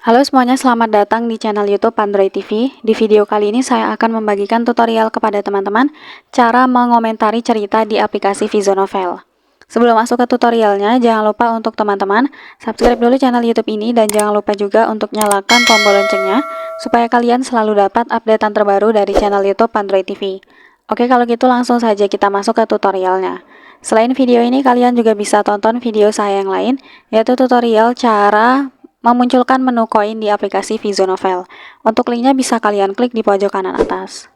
Halo semuanya, selamat datang di channel YouTube Android TV. Di video kali ini saya akan membagikan tutorial kepada teman-teman cara mengomentari cerita di aplikasi Vizonovel. Sebelum masuk ke tutorialnya, jangan lupa untuk teman-teman subscribe dulu channel YouTube ini dan jangan lupa juga untuk nyalakan tombol loncengnya supaya kalian selalu dapat updatean terbaru dari channel YouTube Android TV. Oke, kalau gitu langsung saja kita masuk ke tutorialnya. Selain video ini, kalian juga bisa tonton video saya yang lain, yaitu tutorial cara memunculkan menu koin di aplikasi Vizonovel. Untuk linknya bisa kalian klik di pojok kanan atas.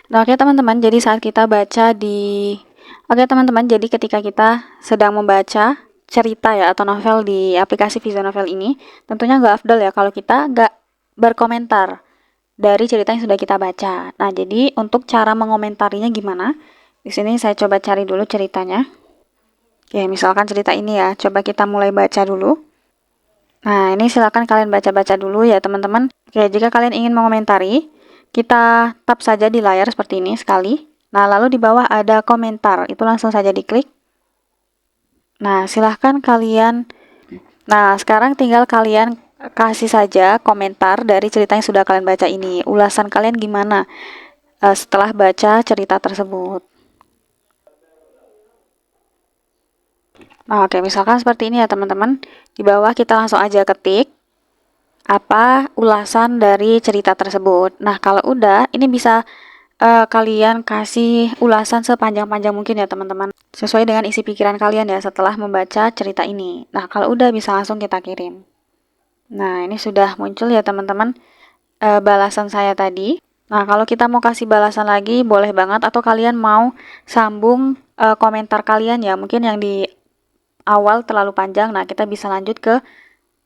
Nah, oke teman-teman, jadi saat kita baca di... Oke teman-teman, jadi ketika kita sedang membaca cerita ya atau novel di aplikasi Vizonovel ini, tentunya nggak afdol ya kalau kita nggak berkomentar dari cerita yang sudah kita baca. Nah, jadi untuk cara mengomentarinya gimana? Di sini saya coba cari dulu ceritanya. Oke, misalkan cerita ini ya, coba kita mulai baca dulu. Nah, ini silakan kalian baca-baca dulu ya teman-teman. Oke, jika kalian ingin mengomentari, kita tap saja di layar seperti ini sekali. Nah, lalu di bawah ada komentar, itu langsung saja diklik. Nah, silahkan kalian, sekarang tinggal kalian kasih saja komentar dari cerita yang sudah kalian baca ini. Ulasan kalian gimana setelah baca cerita tersebut. Nah, oke, misalkan seperti ini ya teman-teman. Di bawah kita langsung aja ketik apa ulasan dari cerita tersebut. Nah, kalau udah, ini bisa kalian kasih ulasan sepanjang-panjang mungkin ya teman-teman. Sesuai dengan isi pikiran kalian ya setelah membaca cerita ini. Nah, kalau udah bisa langsung kita kirim. Nah, ini sudah muncul ya teman-teman balasan saya tadi. Nah, kalau kita mau kasih balasan lagi boleh banget, atau kalian mau sambung komentar kalian ya, mungkin yang di awal terlalu panjang. Nah, kita bisa lanjut ke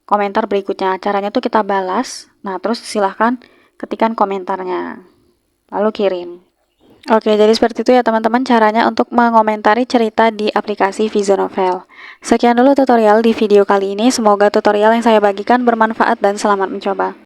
komentar berikutnya. Caranya tuh kita balas. Nah, terus silahkan ketikkan komentarnya. Lalu kirim. Oke, jadi seperti itu ya teman-teman caranya untuk mengomentari cerita di aplikasi Vizonovel. Sekian dulu tutorial di video kali ini. Semoga tutorial yang saya bagikan bermanfaat dan selamat mencoba.